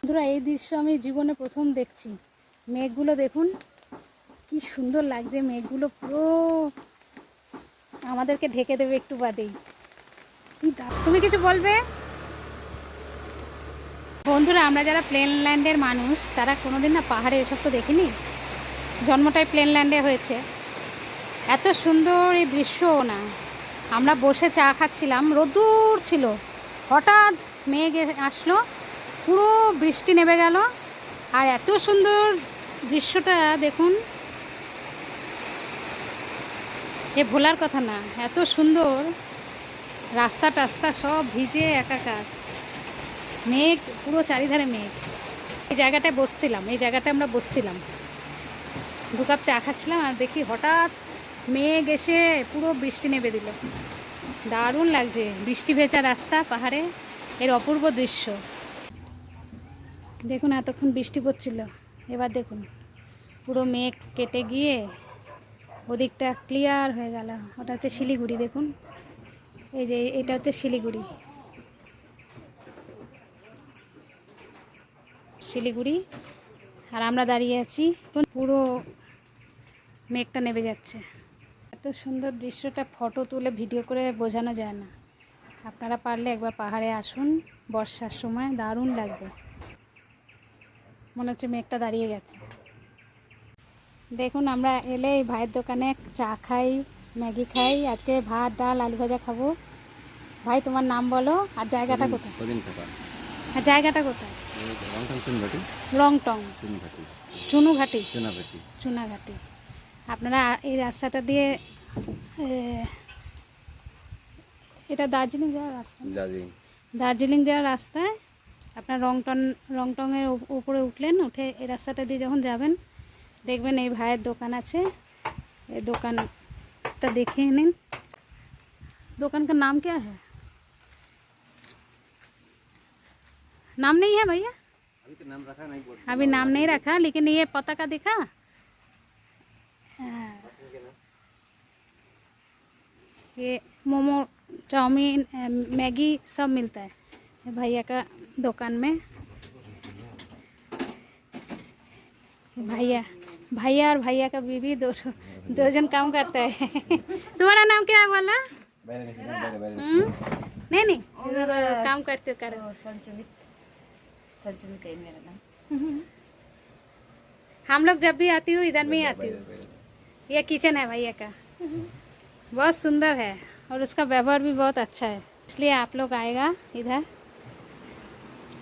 বন্ধুরা এই দৃশ্য আমি জীবনে প্রথম দেখছি। মেঘগুলো দেখুন কি সুন্দর লাগছে, মেঘগুলো পুরো আমাদেরকে ঢেকে দেবে একটু বাদেই। তুমি কিছু বলবে? বন্ধুরা আমরা যারা প্লেনল্যান্ডের মানুষ তারা কোনোদিন না পাহাড়ে এসব তো দেখিনি, জন্মটাই প্লেনল্যান্ডে হয়েছে। এত সুন্দর এই দৃশ্য না। আমরা বসে চা খাচ্ছিলাম, রোদ্দুর ছিল, হঠাৎ মেঘ আসলো, পুরো বৃষ্টি নেমে গেল। আর এত সুন্দর দৃশ্যটা দেখুন, এ ভোলার কথা না। এত সুন্দর, রাস্তা টাস্তা সব ভিজে একাকার, মেঘ পুরো চারিধারে মেঘ। এই জায়গাটায় বসছিলাম, এই জায়গাটায় আমরা বসছিলাম, 2 কাপ চা খাচ্ছিলাম, আর দেখি হঠাৎ মেঘ এসে পুরো বৃষ্টি নেমে দিল। দারুণ লাগছে, বৃষ্টি ভেজা রাস্তা, পাহাড়ে, এর অপূর্ব দৃশ্য দেখুন। এতক্ষণ বৃষ্টি পড়ছিল, এবার দেখুন পুরো মেঘ কেটে গিয়ে ওদিকটা ক্লিয়ার হয়ে গেল। ওটা হচ্ছে শিলিগুড়ি, দেখুন এই যে এটা হচ্ছে শিলিগুড়ি, শিলিগুড়ি। আর আমরা দাঁড়িয়ে আছি, পুরো মেঘটা নেমে যাচ্ছে। এত সুন্দর দৃশ্যটা ফটো তুলে ভিডিও করে বোঝানো যায় না। আপনারা পারলে একবার পাহাড়ে আসুন, বর্ষার সময় দারুণ লাগবে। মনে হচ্ছে মেঘটা দাঁড়িয়ে গেছে। দেখুন আমরা এলে এই ভাইয়ের দোকানে চা খাই, ম্যাগি খাই। আজকে ভাত ডাল আলু ভাজা খাবো। ভাই তোমার নাম বলো আর জায়গাটা কোথায়? আর জায়গাটা কোথায়? রংটং, চুনুঘাটি, চুনাঘাটি। আপনারা এই রাস্তাটা দিয়ে, এটা দার্জিলিং যাওয়ার রাস্তা, দার্জিলিং যাওয়ার রাস্তায় আপনার রংটংয়ের উপরে উঠলেন, উঠে এই রাস্তাটা দিয়ে যখন যাবেন দেখবেন এই ভাইয়ের দোকান আছে। এই দোকানটা দেখে নিন। दुकान का नाम क्या है? नाम नहीं है भैया? अभी तो नाम रखा नहीं, अभी नाम नहीं रखा, लेकिन ये पता का दिखा। ये मोमो, चाउमीन, मैगी सब मिलता है भैया का दुकान में। भैया और भैया का बीवी दो जन काम करता है। तुम्हारा नाम क्या है बोला? नहीं काम करते कर संचमित है मेरा नाम। हम लोग जब भी आती हूँ इधर में ही आती हूँ। ये किचन है भैया का, बहुत सुंदर है और उसका व्यवहार भी बहुत अच्छा है, इसलिए आप लोग आएगा इधर